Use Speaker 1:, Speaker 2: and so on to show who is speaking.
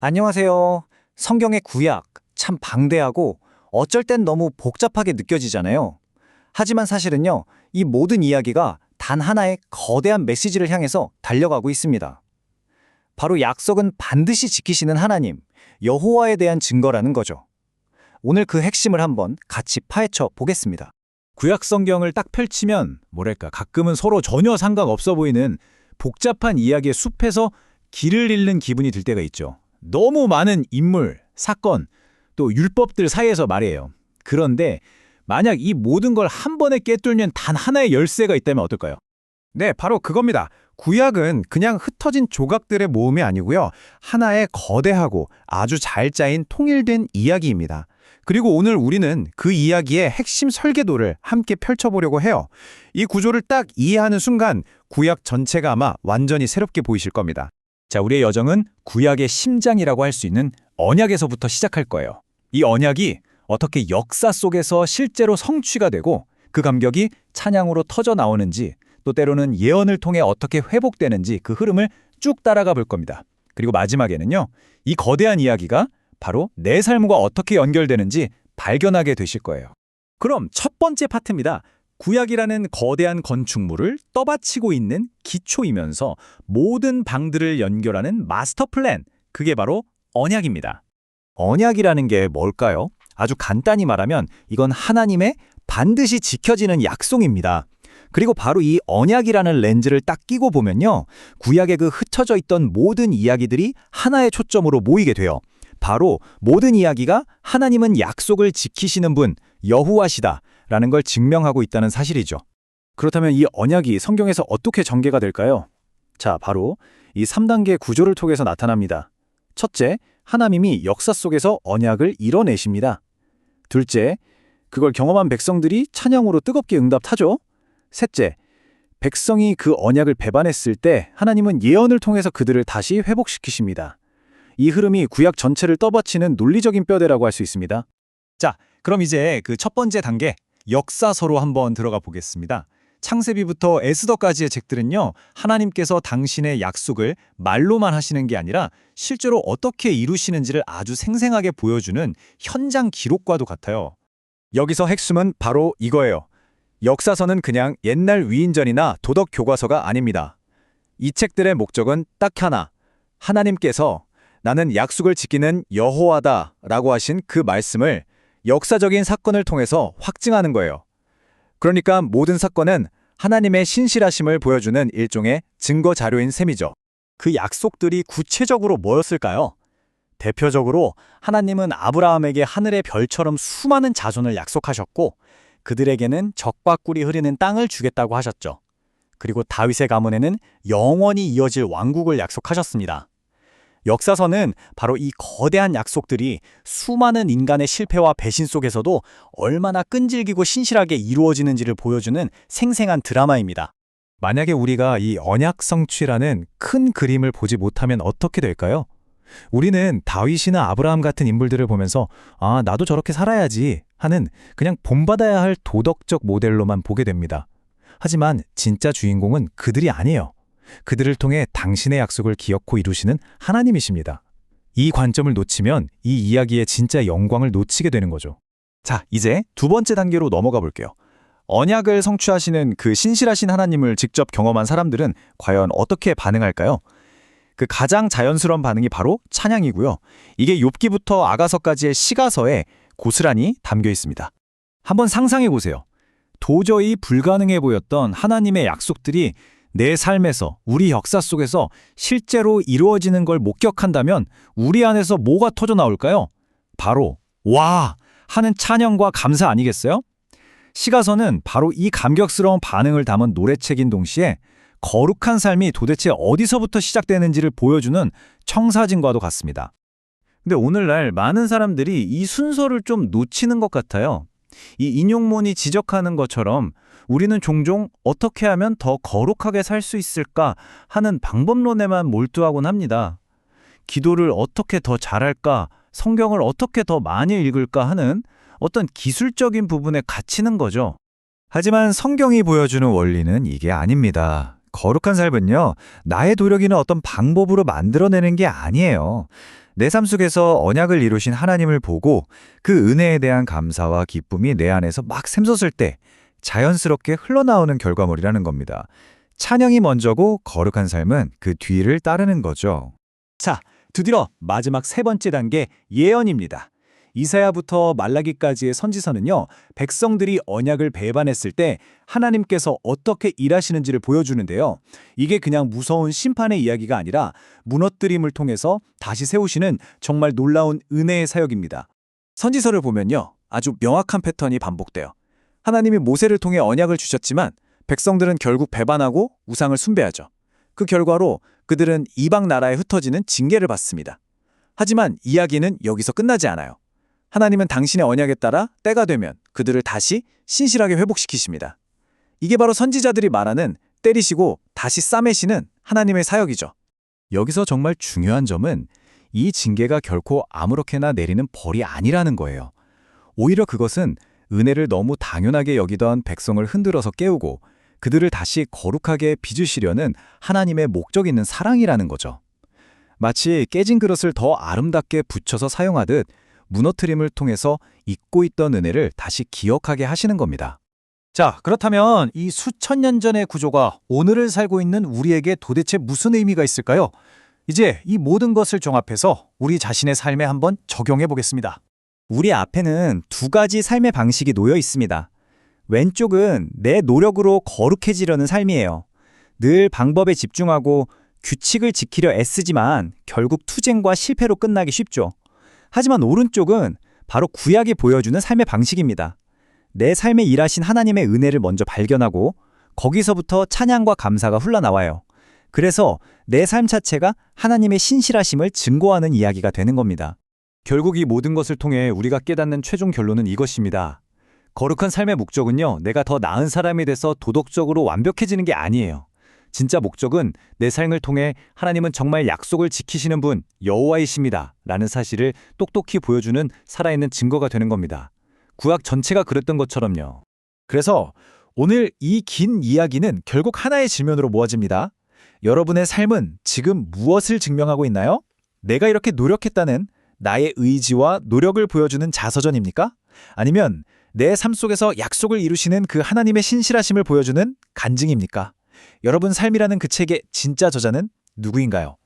Speaker 1: 안녕하세요. 성경의 구약, 참 방대하고 어쩔 땐 너무 복잡하게 느껴지잖아요. 하지만 사실은요, 이 모든 이야기가 단 하나의 거대한 메시지를 향해서 달려가고 있습니다. 바로 약속은 반드시 지키시는 하나님, 여호와에 대한 증거라는 거죠. 오늘 그 핵심을 한번 같이 파헤쳐 보겠습니다.
Speaker 2: 구약 성경을 딱 펼치면 뭐랄까 가끔은 서로 전혀 상관없어 보이는 복잡한 이야기의 숲에서 길을 잃는 기분이 들 때가 있죠. 너무 많은 인물, 사건, 또 율법들 사이에서 말이에요. 그런데 만약 이 모든 걸 한 번에 꿰뚫는 단 하나의 열쇠가 있다면 어떨까요?
Speaker 3: 네, 바로 그겁니다. 구약은 그냥 흩어진 조각들의 모음이 아니고요. 하나의 거대하고 아주 잘 짜인 통일된 이야기입니다. 그리고 오늘 우리는 그 이야기의 핵심 설계도를 함께 펼쳐보려고 해요. 이 구조를 딱 이해하는 순간 구약 전체가 아마 완전히 새롭게 보이실 겁니다.
Speaker 2: 자, 우리의 여정은 구약의 심장이라고 할 수 있는 언약에서부터 시작할 거예요. 이 언약이 어떻게 역사 속에서 실제로 성취가 되고 그 감격이 찬양으로 터져 나오는지 또 때로는 예언을 통해 어떻게 회복되는지 그 흐름을 쭉 따라가 볼 겁니다. 그리고 마지막에는요, 이 거대한 이야기가 바로 내 삶과 어떻게 연결되는지 발견하게 되실 거예요. 그럼 첫 번째 파트입니다. 구약이라는 거대한 건축물을 떠받치고 있는 기초이면서 모든 방들을 연결하는 마스터 플랜, 그게 바로 언약입니다.
Speaker 1: 언약이라는 게 뭘까요? 아주 간단히 말하면 이건 하나님의 반드시 지켜지는 약속입니다. 그리고 바로 이 언약이라는 렌즈를 딱 끼고 보면요, 구약의 그 흩어져 있던 모든 이야기들이 하나의 초점으로 모이게 돼요. 바로 모든 이야기가 하나님은 약속을 지키시는 분, 여호와시다 라는 걸 증명하고 있다는 사실이죠. 그렇다면 이 언약이 성경에서 어떻게 전개가 될까요? 자, 바로 이 3단계 구조를 통해서 나타납니다. 첫째, 하나님이 역사 속에서 언약을 이뤄내십니다. 둘째, 그걸 경험한 백성들이 찬양으로 뜨겁게 응답하죠. 셋째, 백성이 그 언약을 배반했을 때 하나님은 예언을 통해서 그들을 다시 회복시키십니다. 이 흐름이 구약 전체를 떠받치는 논리적인 뼈대라고 할 수 있습니다.
Speaker 2: 자, 그럼 이제 그 첫 번째 단계, 역사서로 한번 들어가 보겠습니다. 창세기부터 에스더까지의 책들은요, 하나님께서 당신의 약속을 말로만 하시는 게 아니라 실제로 어떻게 이루시는지를 아주 생생하게 보여주는 현장 기록과도 같아요.
Speaker 1: 여기서 핵심은 바로 이거예요. 역사서는 그냥 옛날 위인전이나 도덕 교과서가 아닙니다. 이 책들의 목적은 딱 하나, 하나님께서 나는 약속을 지키는 여호와다 라고 하신 그 말씀을 역사적인 사건을 통해서 확증하는 거예요. 그러니까 모든 사건은 하나님의 신실하심을 보여주는 일종의 증거 자료인 셈이죠. 그 약속들이 구체적으로 뭐였을까요? 대표적으로 하나님은 아브라함에게 하늘의 별처럼 수많은 자손을 약속하셨고 그들에게는 적과 꿀이 흐르는 땅을 주겠다고 하셨죠. 그리고 다윗의 가문에는 영원히 이어질 왕국을 약속하셨습니다. 역사서는 바로 이 거대한 약속들이 수많은 인간의 실패와 배신 속에서도 얼마나 끈질기고 신실하게 이루어지는지를 보여주는 생생한 드라마입니다.
Speaker 3: 만약에 우리가 이 언약 성취라는 큰 그림을 보지 못하면 어떻게 될까요? 우리는 다윗이나 아브라함 같은 인물들을 보면서 아, 나도 저렇게 살아야지 하는 그냥 본받아야 할 도덕적 모델로만 보게 됩니다. 하지만 진짜 주인공은 그들이 아니에요. 그들을 통해 당신의 약속을 기억고 이루시는 하나님이십니다. 이 관점을 놓치면 이 이야기의 진짜 영광을 놓치게 되는 거죠.
Speaker 1: 자, 이제 두 번째 단계로 넘어가 볼게요. 언약을 성취하시는 그 신실하신 하나님을 직접 경험한 사람들은 과연 어떻게 반응할까요? 그 가장 자연스러운 반응이 바로 찬양이고요. 이게 욥기부터 아가서까지의 시가서에 고스란히 담겨 있습니다. 한번 상상해 보세요. 도저히 불가능해 보였던 하나님의 약속들이 내 삶에서, 우리 역사 속에서 실제로 이루어지는 걸 목격한다면 우리 안에서 뭐가 터져 나올까요? 바로 와! 하는 찬양과 감사 아니겠어요? 시가서는 바로 이 감격스러운 반응을 담은 노래책인 동시에 거룩한 삶이 도대체 어디서부터 시작되는지를 보여주는 청사진과도 같습니다. 근데 오늘날 많은 사람들이 이 순서를 좀 놓치는 것 같아요. 이 인용문이 지적하는 것처럼 우리는 종종 어떻게 하면 더 거룩하게 살 수 있을까 하는 방법론에만 몰두하곤 합니다. 기도를 어떻게 더 잘할까, 성경을 어떻게 더 많이 읽을까 하는 어떤 기술적인 부분에 갇히는 거죠. 하지만 성경이 보여주는 원리는 이게 아닙니다. 거룩한 삶은요, 나의 노력이나 어떤 방법으로 만들어내는 게 아니에요. 내 삶 속에서 언약을 이루신 하나님을 보고 그 은혜에 대한 감사와 기쁨이 내 안에서 막 샘솟을 때 자연스럽게 흘러나오는 결과물이라는 겁니다. 찬양이 먼저고 거룩한 삶은 그 뒤를 따르는 거죠.
Speaker 2: 자, 드디어 마지막 세 번째 단계 예언입니다. 이사야부터 말라기까지의 선지서는요, 백성들이 언약을 배반했을 때 하나님께서 어떻게 일하시는지를 보여주는데요. 이게 그냥 무서운 심판의 이야기가 아니라 무너뜨림을 통해서 다시 세우시는 정말 놀라운 은혜의 사역입니다. 선지서를 보면요, 아주 명확한 패턴이 반복돼요. 하나님이 모세를 통해 언약을 주셨지만 백성들은 결국 배반하고 우상을 숭배하죠. 그 결과로 그들은 이방 나라에 흩어지는 징계를 받습니다. 하지만 이야기는 여기서 끝나지 않아요. 하나님은 당신의 언약에 따라 때가 되면 그들을 다시 신실하게 회복시키십니다. 이게 바로 선지자들이 말하는 때리시고 다시 싸매시는 하나님의 사역이죠.
Speaker 1: 여기서 정말 중요한 점은 이 징계가 결코 아무렇게나 내리는 벌이 아니라는 거예요. 오히려 그것은 은혜를 너무 당연하게 여기던 백성을 흔들어서 깨우고 그들을 다시 거룩하게 빚으시려는 하나님의 목적 있는 사랑이라는 거죠. 마치 깨진 그릇을 더 아름답게 붙여서 사용하듯 무너뜨림을 통해서 잊고 있던 은혜를 다시 기억하게 하시는 겁니다.
Speaker 2: 자, 그렇다면 이 수천 년 전의 구조가 오늘을 살고 있는 우리에게 도대체 무슨 의미가 있을까요? 이제 이 모든 것을 종합해서 우리 자신의 삶에 한번 적용해 보겠습니다.
Speaker 1: 우리 앞에는 두 가지 삶의 방식이 놓여 있습니다. 왼쪽은 내 노력으로 거룩해지려는 삶이에요. 늘 방법에 집중하고 규칙을 지키려 애쓰지만 결국 투쟁과 실패로 끝나기 쉽죠. 하지만 오른쪽은 바로 구약이 보여주는 삶의 방식입니다. 내 삶에 일하신 하나님의 은혜를 먼저 발견하고 거기서부터 찬양과 감사가 흘러나와요. 그래서 내 삶 자체가 하나님의 신실하심을 증거하는 이야기가 되는 겁니다.
Speaker 2: 결국 이 모든 것을 통해 우리가 깨닫는 최종 결론은 이것입니다. 거룩한 삶의 목적은요, 내가 더 나은 사람이 돼서 도덕적으로 완벽해지는 게 아니에요. 진짜 목적은 내 삶을 통해 하나님은 정말 약속을 지키시는 분, 여호와이십니다. 라는 사실을 똑똑히 보여주는 살아있는 증거가 되는 겁니다. 구약 전체가 그랬던 것처럼요.
Speaker 1: 그래서 오늘 이 긴 이야기는 결국 하나의 질문으로 모아집니다. 여러분의 삶은 지금 무엇을 증명하고 있나요? 내가 이렇게 노력했다는 나의 의지와 노력을 보여주는 자서전입니까? 아니면 내 삶 속에서 약속을 이루시는 그 하나님의 신실하심을 보여주는 간증입니까? 여러분 삶이라는 그 책의 진짜 저자는 누구인가요?